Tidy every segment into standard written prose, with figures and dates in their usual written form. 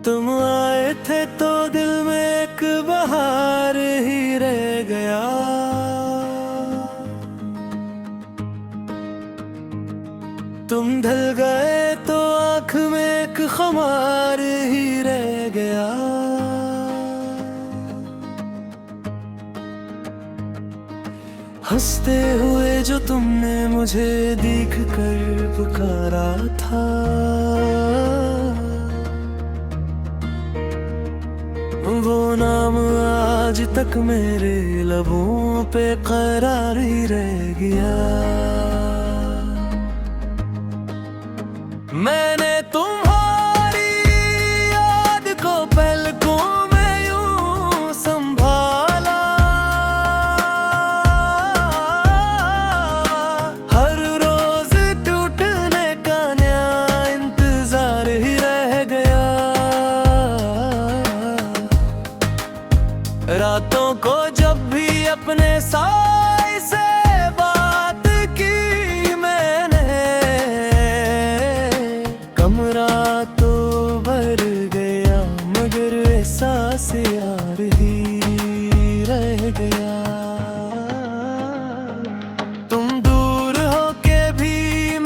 तुम आए थे तो दिल में एक बहार ही रह गया। तुम ढल गए तो आँख में एक खुमार ही रह गया। हंसते हुए जो तुमने मुझे देख कर पुकारा था, वो नाम आज तक मेरे लबों पे करार ही रह गया। मैंने तुम्हारी याद को पलकों में यूं संभाला, हर रोज टूटने का नया इंतजार ही रह गया। रातों को जब भी अपने साए से बात की मैंने, कमरा तो भर गया मगर एहसास यार ही रह गया। तुम दूर होके भी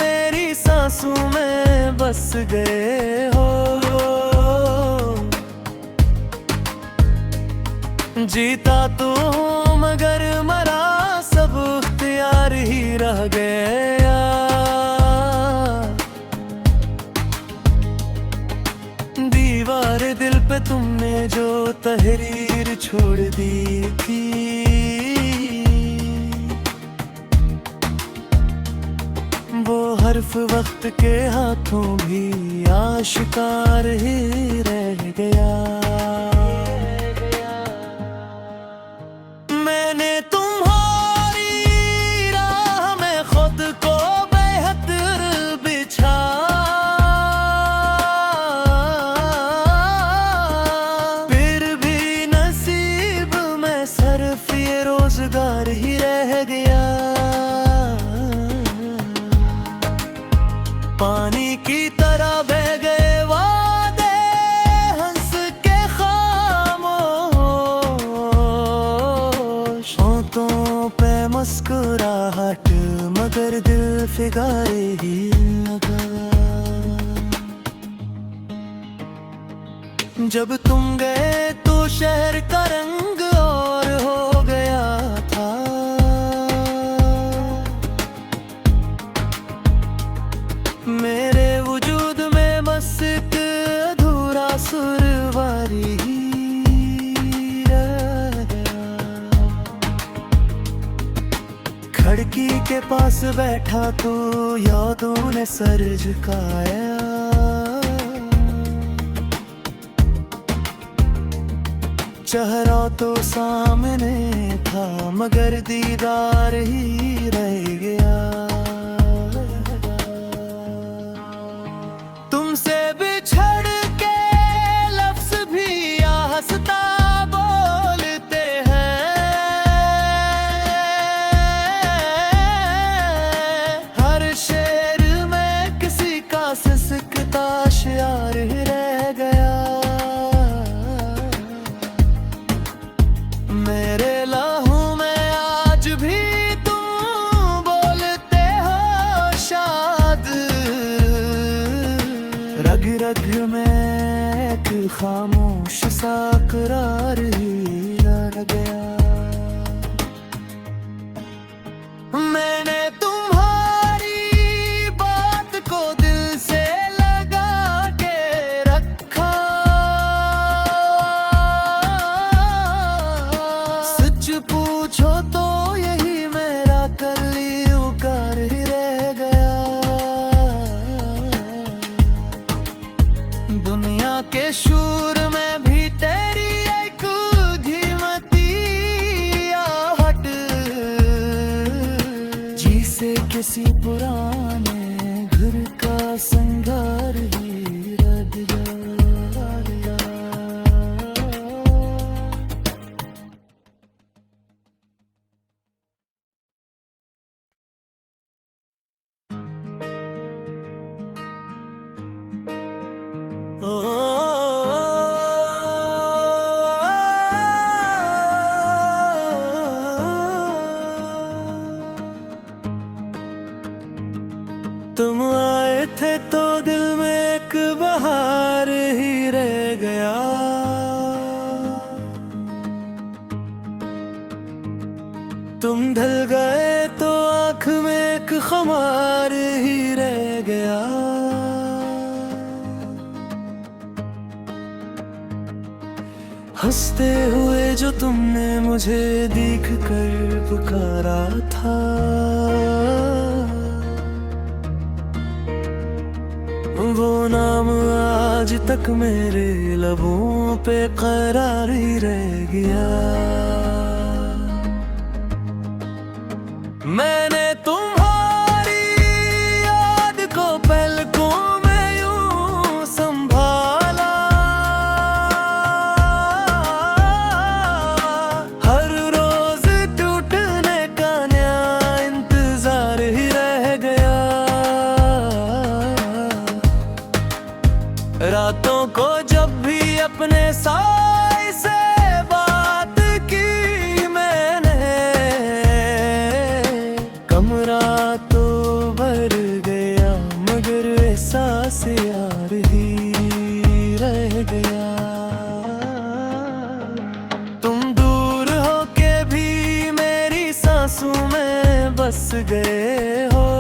मेरी सांसों में बस गए हो, जीता तो हूँ मगर मरा सब इख्तियार ही रह गया। दीवार दिल पे तुमने जो तहरीर छोड़ दी थी, वो हर्फ वक्त के हाथों भी आशिकार ही रह गया। मैंने तुम्हारी राह में खुद को बेहतर बिछा, फिर भी नसीब में सिर्फ ये रोजगार ही रह गया। पानी की तरह बह गए वादे हंस के खामोश, होंठों पे मुस्कुराहट मगर दिल फिगारे ही लगा। जब तुम गए तो शहर का रंग और हो गया था, मेरे वजूद में बस एक अधूरा सुरवारी ही रह गया। खिड़की के पास बैठा तो यादों ने सर झुकाया, चेहरा तो सामने था मगर दीदार ही रह गया। तुमसे बिछड़ के लफ्ज भी हंसता बोलते हैं, हर शेर में किसी का सिसकता शायर ही रह गया। मेरे लहू में आज भी तुम बोलते हो शाद, रग रग में एक खामोश सा करार ही रह गया। मैंने तुम्हारी बात को दिल से लगा के रखा, सच पूछो तो यही मेरा कलियुगार ही रह गया। दुनिया के शूर में भी तेरी एक धीमती आहट, जिसे किसी पुराने घर का संगार ही रह गया। ओ एक बहार ही रह गया। तुम ढल गए तो आँख में एक ख़मार ही रह गया। हंसते हुए जो तुमने मुझे देख कर पुकारा था, वो नाम आज तक मेरे लबों पे करार ही रह गया। मैंने तुम्हारी याद को पलकों में यूं संभाला, हर रोज टूटने का नया इंतजार ही रह गया। रातों को जब भी अपने साए से बात की मैंने, कमरा तो भर गया मगर एहसास यार ही रह गया। तुम दूर होके भी मेरी सांसों में बस गए हो।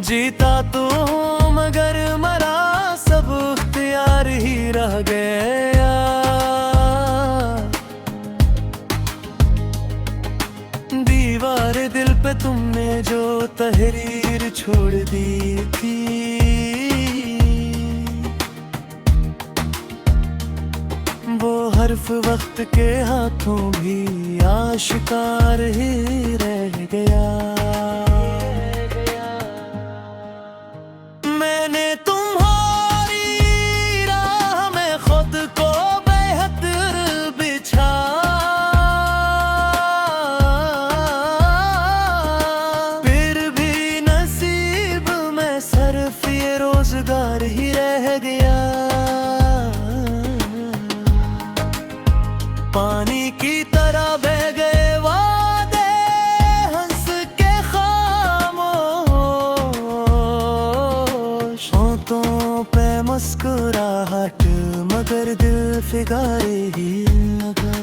जीता तो हूँ मगर मरा सब इख्तियार ही रह गया। दीवार दिल पे तुमने जो तहरीर छोड़ दी थी, वो हर्फ वक्त के हाथों भी आशिकार ही रह गया। मैंने तुम्हारी राह में खुद को बेहद बिछा, फिर भी नसीब में सिर्फ ये रोजगार ही रह गया। पानी की तरह बह गए वादे हंस के खामोश, होठों पे मुस्कुराहट मगर दिल फिगारे ही लगा।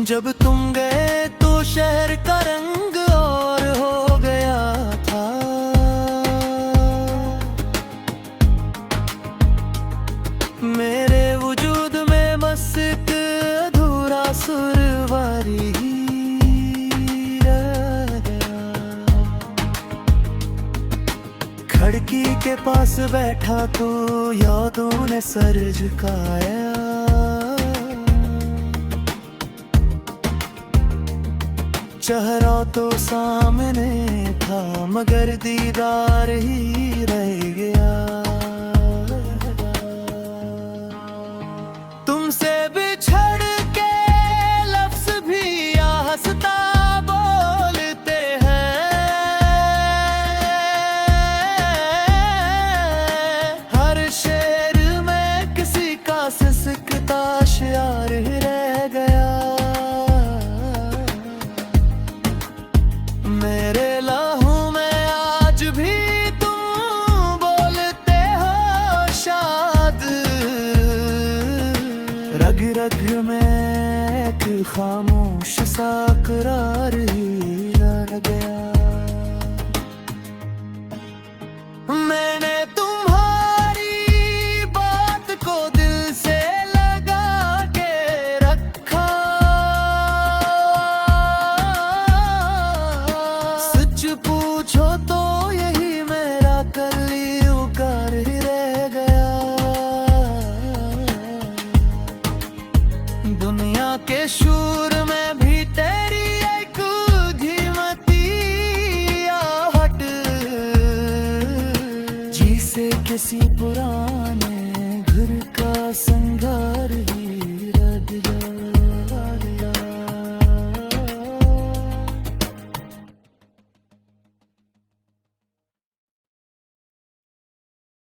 जब तुम गए तो शहर का रंग और हो गया था। मेरे वजूद में बस एक अधूरा सुरवारी ही रह गया। खिड़की के पास बैठा तो यादों ने सर झुकाया। चेहरा तो सामने था मगर दीदार ही रह गया। तुमसे बिछड़ के लफ्ज भी आहिस्ता बोलते हैं, हर शेर में किसी का सिसकता शायर ही रह गया। मेरे लहू में आज भी तुम बोलते हो शाद, रग रग में एक खामोश सा करार ही रह गया। मैंने तुम्हारी बात को दिल से लगा के रखा, सच पूछो तो यही मेरा कलीउकार ही रह गया। दुनिया के शूर में भी तेरी एक धीमती आहट, जिसे किसी पुराने घर का संगार ही